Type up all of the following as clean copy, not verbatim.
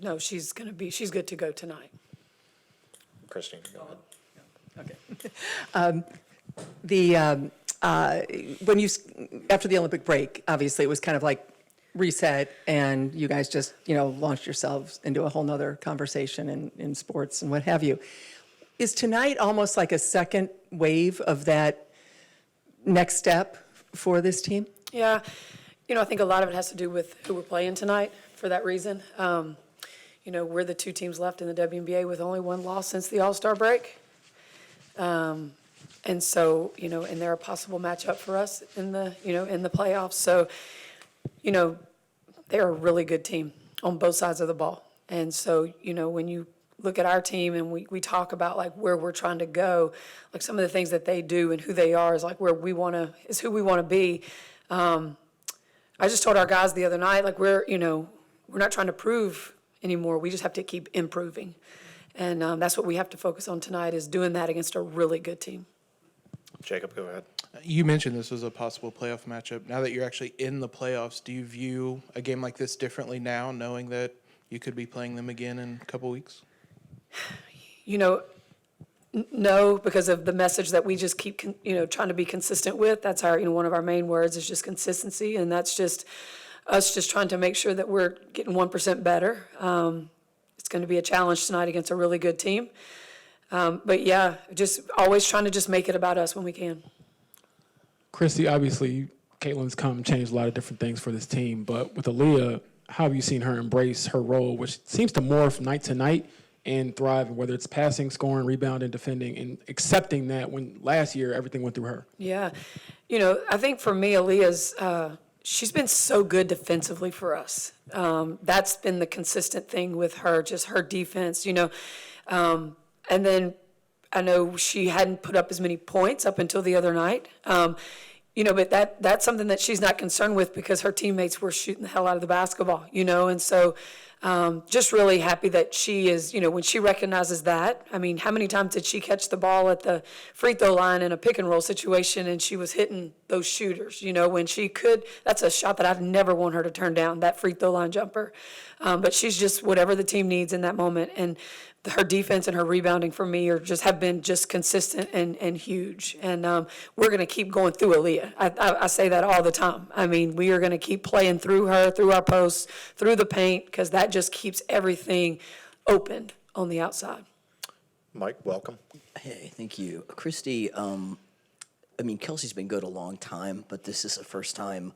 no, she's good to go tonight. Christie, go ahead. Okay. When you, after the Olympic break, obviously it was kind of like reset, and you guys just, launched yourselves into a whole nother conversation in sports and what have you. Is tonight almost like a second wave of that next step for this team? Yeah, I think a lot of it has to do with who we're playing tonight for that reason. We're the two teams left in the WNBA with only one loss since the All-Star break. And so, and they're a possible matchup for us in the playoffs. So, they're a really good team on both sides of the ball. And so, when you look at our team and we talk about like where we're trying to go, like some of the things that they do and who they are is like who we want to be. I just told our guys the other night, like we're not trying to prove anymore. We just have to keep improving. And that's what we have to focus on tonight, is doing that against a really good team. Jacob, go ahead. You mentioned this was a possible playoff matchup. Now that you're actually in the playoffs, do you view a game like this differently now, knowing that you could be playing them again in a couple weeks? No, because of the message that we just keep, trying to be consistent with. That's our, one of our main words is just consistency, and that's just us just trying to make sure that we're getting 1% better. It's going to be a challenge tonight against a really good team. But yeah, just always trying to just make it about us when we can. Christie, obviously, Caitlin's changed a lot of different things for this team, but with Aaliyah, how have you seen her embrace her role, which seems to morph night to night and thrive, whether it's passing, scoring, rebounding, defending, and accepting that when last year everything went through her? Yeah. I think for me, Aaliyah's, she's been so good defensively for us. That's been the consistent thing with her, just her defense, and then I know she hadn't put up as many points up until the other night. But that's something that she's not concerned with because her teammates were shooting the hell out of the basketball, and so just really happy that she is, when she recognizes that. I mean, how many times did she catch the ball at the free throw line in a pick and roll situation and she was hitting those shooters, when she could. That's a shot that I'd never want her to turn down, that free throw line jumper. But she's just whatever the team needs in that moment. And her defense and her rebounding for me have been just consistent and huge. And we're going to keep going through Aaliyah. I say that all the time. I mean, we are going to keep playing through her, through our posts, through the paint, because that just keeps everything open on the outside. Mike, welcome. Hey, thank you. Christie, Kelsey's been good a long time, but this is the first time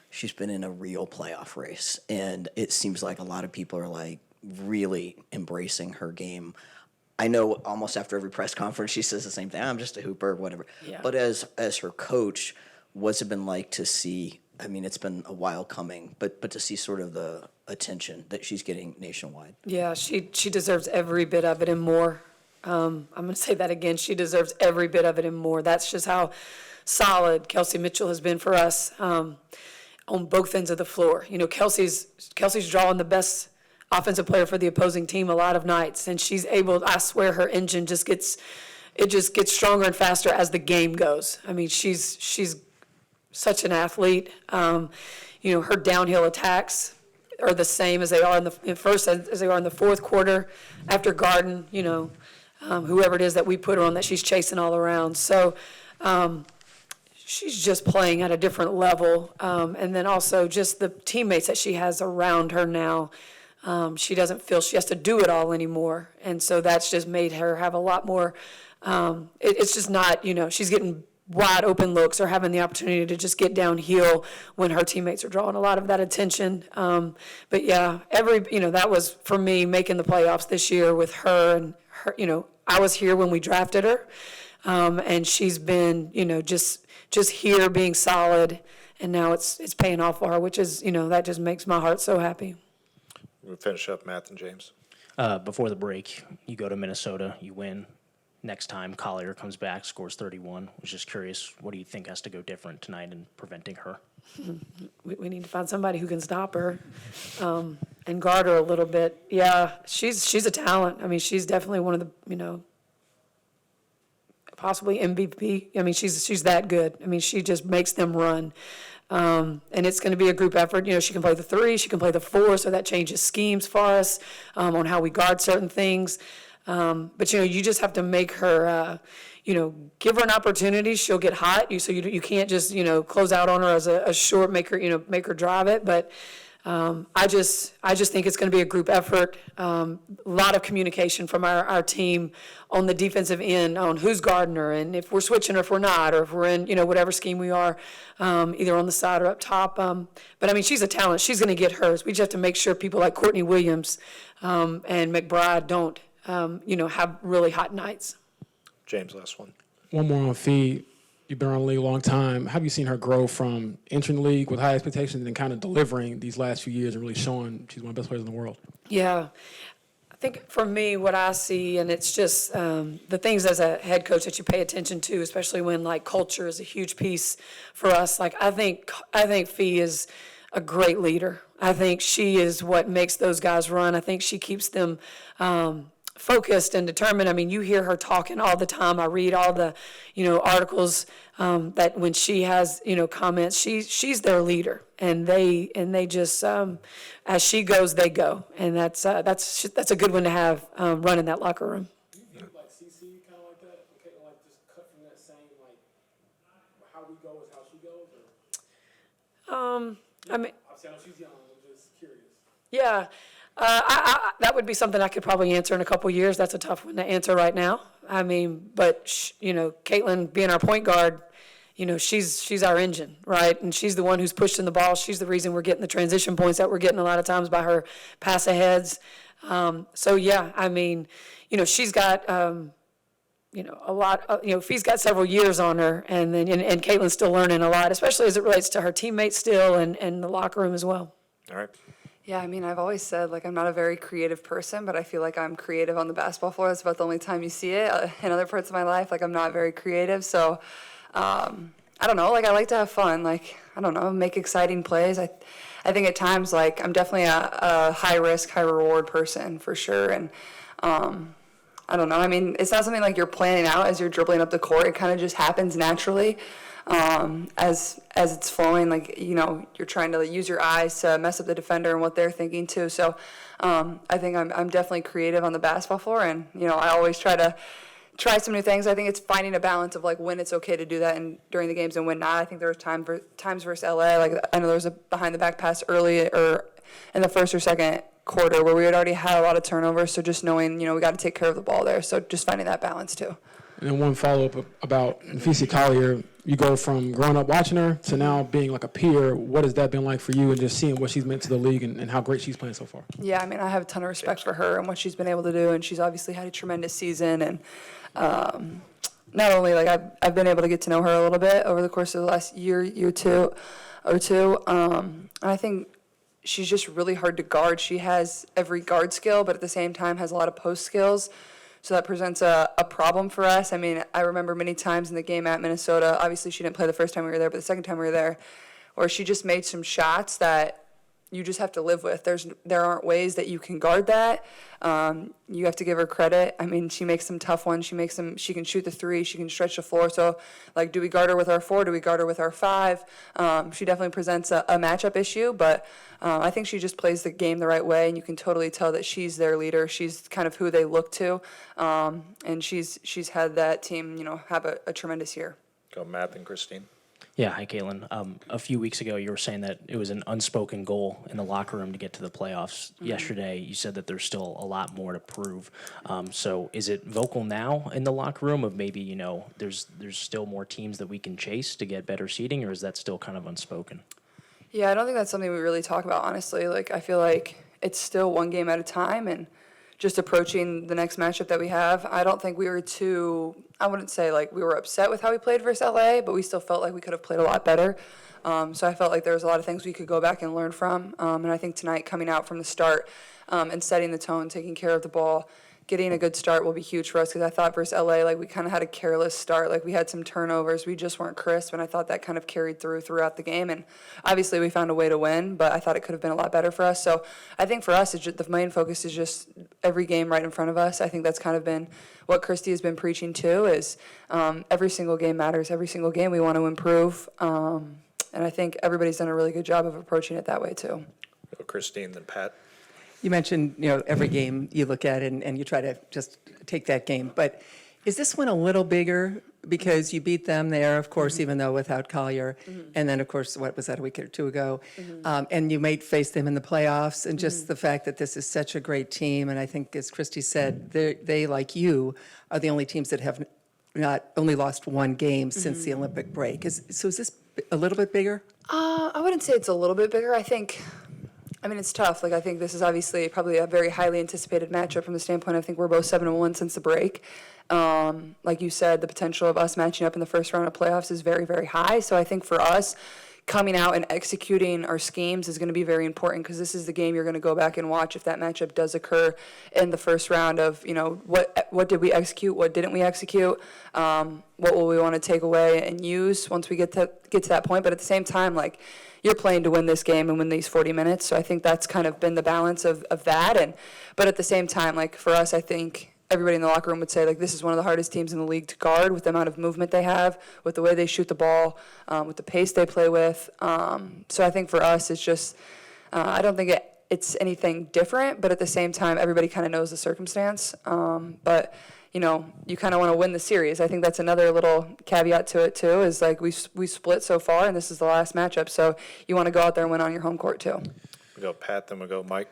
she's been in a real playoff race. And it seems like a lot of people are like, really embracing her game. I know almost after every press conference she says the same thing, I'm just a hooper, whatever. Yeah. But as her coach, what's it been like to see, it's been a while coming, but to see sort of the attention that she's getting nationwide? Yeah, she deserves every bit of it and more. I'm going to say that again. She deserves every bit of it and more. That's just how solid Kelsey Mitchell has been for us on both ends of the floor. Kelsey's drawing the best offensive player for the opposing team a lot of nights, and she's able, I swear her engine just gets stronger and faster as the game goes. I mean, she's such an athlete. Her downhill attacks are the same as they are in the fourth quarter after Garden, whoever it is that we put her on that she's chasing all around. So she's just playing at a different level. And then also just the teammates that she has around her now. She doesn't feel she has to do it all anymore. And so that's just made her have a lot more, it's just not, she's getting wide open looks or having the opportunity to just get downhill when her teammates are drawing a lot of that attention. But yeah, that was for me making the playoffs this year with her and her, I was here when we drafted her. And she's been, just here being solid, and now it's paying off for her, which is, that just makes my heart so happy. We'll finish up, Matt and James. Before the break, you go to Minnesota, you win. Next time, Collier comes back, scores 31. Was just curious, what do you think has to go different tonight in preventing her? We need to find somebody who can stop her and guard her a little bit. Yeah, she's a talent. I mean, she's definitely one of the, possibly MVP. I mean, she's that good. I mean, she just makes them run. And it's going to be a group effort. You know, she can play the 3, she can play the 4, so that changes schemes for us on how we guard certain things. But, you know, you just have to make her, you know, give her an opportunity. She'll get hot. You can't just, you know, close out on her as a short, make her drive it. But I just think it's going to be a group effort. A lot of communication from our team on the defensive end on who's guarding her and if we're switching or if we're not, or if we're in, you know, whatever scheme we are, either on the side or up top. But I mean, she's a talent. She's going to get hers. We just have to make sure people like Courtney Williams and McBride don't, you know, have really hot nights. James, last one. One more on Fee. You've been around the league a long time. How have you seen her grow from entering the league with high expectations and then kind of delivering these last few years and really showing she's one of the best players in the world? Yeah. I think for me, what I see, and it's just the things as a head coach that you pay attention to, especially when like culture is a huge piece for us. Like I think Fee is a great leader. I think she is what makes those guys run. I think she keeps them focused and determined. I mean, you hear her talking all the time. I read all the, you know, articles that when she has, you know, comments, she's their leader, and they just as she goes, they go, and that's a good one to have running that locker room. Do you view like CC kind of like that? Okay, like just cut from that same like how we go is how she goes, or I mean, obviously I know she's young. I'm just curious. yeah. That would be something I could probably answer in a couple years. That's a tough one to answer right now. I mean, but you know, Caitlin being our point guard, you know, she's our engine, right? And she's the one who's pushing the ball. She's the reason we're getting the transition points that we're getting a lot of times by her pass aheads. So yeah, I mean, you know, she's got you know, a lot. You know, Fee's got several years on her, and then and Caitlin's still learning a lot, especially as it relates to her teammates still and the locker room as well. All right. Yeah, I mean, I've always said, like, I'm not a very creative person, but I feel like I'm creative on the basketball floor. That's about the only time you see it. In other parts of my life, like, I'm not very creative. So, I don't know. Like, I like to have fun. Like, I don't know, make exciting plays. I think at times, like, I'm definitely a high-risk, high-reward person for sure. And I don't know. I mean, it's not something like you're planning out as you're dribbling up the court. It kind of just happens naturally. As it's flowing, like, you know, you're trying to use your eyes to mess up the defender and what they're thinking too. So I think I'm definitely creative on the basketball floor, and, you know, I always try some new things. I think it's finding a balance of like when it's okay to do that and during the games and when not. I think there was times versus LA, like I know there was a behind the back pass early or in the first or second quarter where we had already had a lot of turnovers. So just knowing, you know, we got to take care of the ball there. So just finding that balance too. And then one follow-up about Nafisi Collier. You go from growing up watching her to now being like a peer. What has that been like for you, and just seeing what she's meant to the league and how great she's playing so far? Yeah, I mean, I have a ton of respect for her and what she's been able to do, and she's obviously had a tremendous season. And not only, like, I've been able to get to know her a little bit over the course of the last year or two. And I think she's just really hard to guard. She has every guard skill, but at the same time has a lot of post skills. So that presents a problem for us. I mean, I remember many times in the game at Minnesota, obviously she didn't play the first time we were there, but the second time we were there, where she just made some shots that you just have to live with. There aren't ways that you can guard that. You have to give her credit. I mean, she makes some tough ones. She can shoot the 3. She can stretch the floor. So, like, do we guard her with our 4? Do we guard her with our 5? She definitely presents a matchup issue, but I think she just plays the game the right way, and you can totally tell that she's their leader. She's kind of who they look to, and she's had that team, you know, have a tremendous year. Go Matt and Christine. Yeah, hi, Caitlin. A few weeks ago, you were saying that it was an unspoken goal in the locker room to get to the playoffs. Yesterday, you said that there's still a lot more to prove. So is it vocal now in the locker room of maybe, you know, there's still more teams that we can chase to get better seeding, or is that still kind of unspoken? Yeah, I don't think that's something we really talk about, honestly. Like, I feel like it's still one game at a time and just approaching the next matchup that we have. I don't think we were I wouldn't say like we were upset with how we played versus LA, but we still felt like we could have played a lot better. So I felt like there was a lot of things we could go back and learn from. And I think tonight, coming out from the start and setting the tone, taking care of the ball, getting a good start will be huge for us, because I thought versus LA, like, we kind of had a careless start. Like, we had some turnovers. We just weren't crisp, and I thought that kind of carried throughout the game. And obviously we found a way to win, but I thought it could have been a lot better for us. So I think for us, it's just, the main focus is just every game right in front of us. I think that's kind of been what Christie has been preaching too, is every single game matters. Every single game we want to improve. And I think everybody's done a really good job of approaching it that way too. Go Christine, then Pat. You mentioned, every game you look at and you try to just take that game. But is this one a little bigger because you beat them there, of course, even though without Collier? And then, of course, what was that, a week or two ago? And you might face them in the playoffs. And just the fact that this is such a great team. And I think, as Christie said, they, like you, are the only teams that have not only lost one game since the Olympic break. Is this a little bit bigger? I wouldn't say it's a little bit bigger. I mean, it's tough. Like, I think this is obviously probably a very highly anticipated matchup from the standpoint I think we're both 7-1 since the break. Like you said, the potential of us matching up in the first round of playoffs is very, very high. So I think for us, coming out and executing our schemes is going to be very important because this is the game you're going to go back and watch if that matchup does occur in the first round of, what did we execute, what didn't we execute, what will we want to take away and use once we get to that point. But at the same time, like, you're playing to win this game and win these 40 minutes. So I think that's kind of been the balance of that. But at the same time, like, for us, I think everybody in the locker room would say, like, this is one of the hardest teams in the league to guard with the amount of movement they have, with the way they shoot the ball, with the pace they play with. So I think for us, it's just, I don't think it's anything different, but at the same time, everybody kind of knows the circumstance. But you kind of want to win the series. I think that's another little caveat to it too, is like we split so far and this is the last matchup. So you want to go out there and win on your home court too. We go Pat, then we go Mike.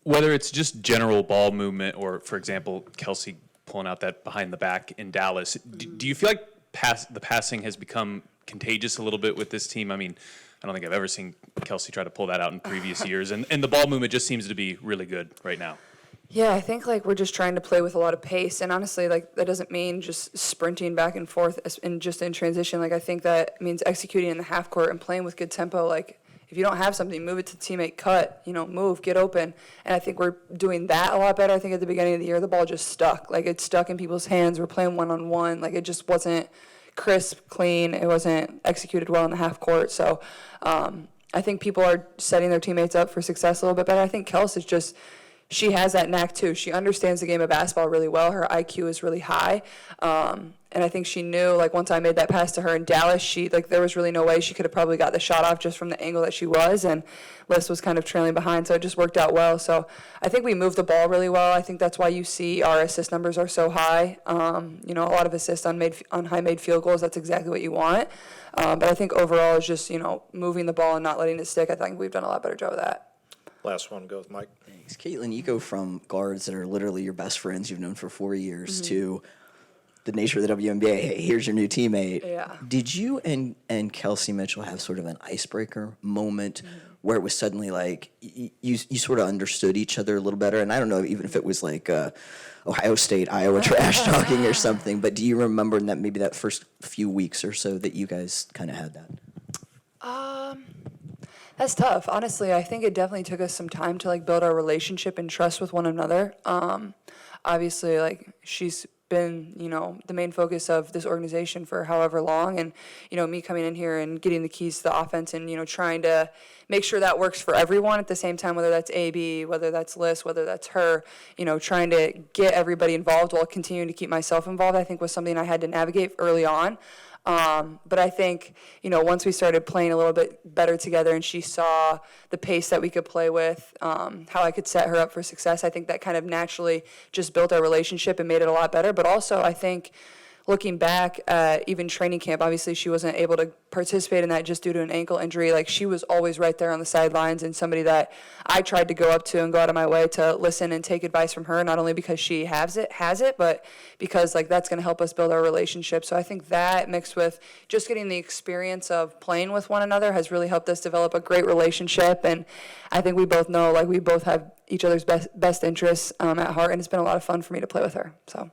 Whether it's just general ball movement or, for example, Kelsey pulling out that behind the back in Dallas, do you feel like the passing has become contagious a little bit with this team? I mean, I don't think I've ever seen Kelsey try to pull that out in previous years. And the ball movement just seems to be really good right now. Yeah, I think like we're just trying to play with a lot of pace, and honestly, like that doesn't mean just sprinting back and forth and just in transition. Like I think that means executing in the half court and playing with good tempo. Like if you don't have something, move it to the teammate, cut, move, get open. And I think we're doing that a lot better. I think at the beginning of the year, the ball just stuck. Like it stuck in people's hands. We're playing one-on-one. Like it just wasn't crisp, clean. It wasn't executed well in the half court. So I think people are setting their teammates up for success a little bit better. I think Kels is just, she has that knack too. She understands the game of basketball really well. Her IQ is really high. And I think she knew, like, once I made that pass to her in Dallas, there was really no way she could have probably got the shot off just from the angle that she was. And Liz was kind of trailing behind, so it just worked out well. So I think we moved the ball really well. I think that's why you see our assist numbers are so high. A lot of assists on high made field goals. That's exactly what you want. But I think overall is just, moving the ball and not letting it stick. I think we've done a lot better job of that. Last one goes Mike. Thanks. Caitlin, you go from guards that are literally your best friends you've known for 4 years to the nature of the WNBA. Hey, here's your new teammate. Yeah. Did you and Kelsey Mitchell have sort of an icebreaker moment where it was suddenly like you sort of understood each other a little better? And I don't know even if it was like Ohio State, Iowa trash talking or something, but do you remember in that first few weeks or so that you guys kind of had that? That's tough. Honestly, I think it definitely took us some time to like build our relationship and trust with one another. Obviously, like she's been, the main focus of this organization for however long, and me coming in here and getting the keys to the offense and trying to make sure that works for everyone at the same time, whether that's AB, whether that's Liz, whether that's her, trying to get everybody involved while continuing to keep myself involved, I think was something I had to navigate early on. But I think, once we started playing a little bit better together and she saw the pace that we could play with, how I could set her up for success, I think that kind of naturally just built our relationship and made it a lot better. But also, I think looking back at even training camp, obviously she wasn't able to participate in that just due to an ankle injury. Like she was always right there on the sidelines and somebody that I tried to go up to and go out of my way to listen and take advice from her, not only because she has it, but because like that's going to help us build our relationship. So I think that mixed with just getting the experience of playing with one another has really helped us develop a great relationship. And I think we both know, like we both have each other's best interests at heart, and it's been a lot of fun for me to play with her. So.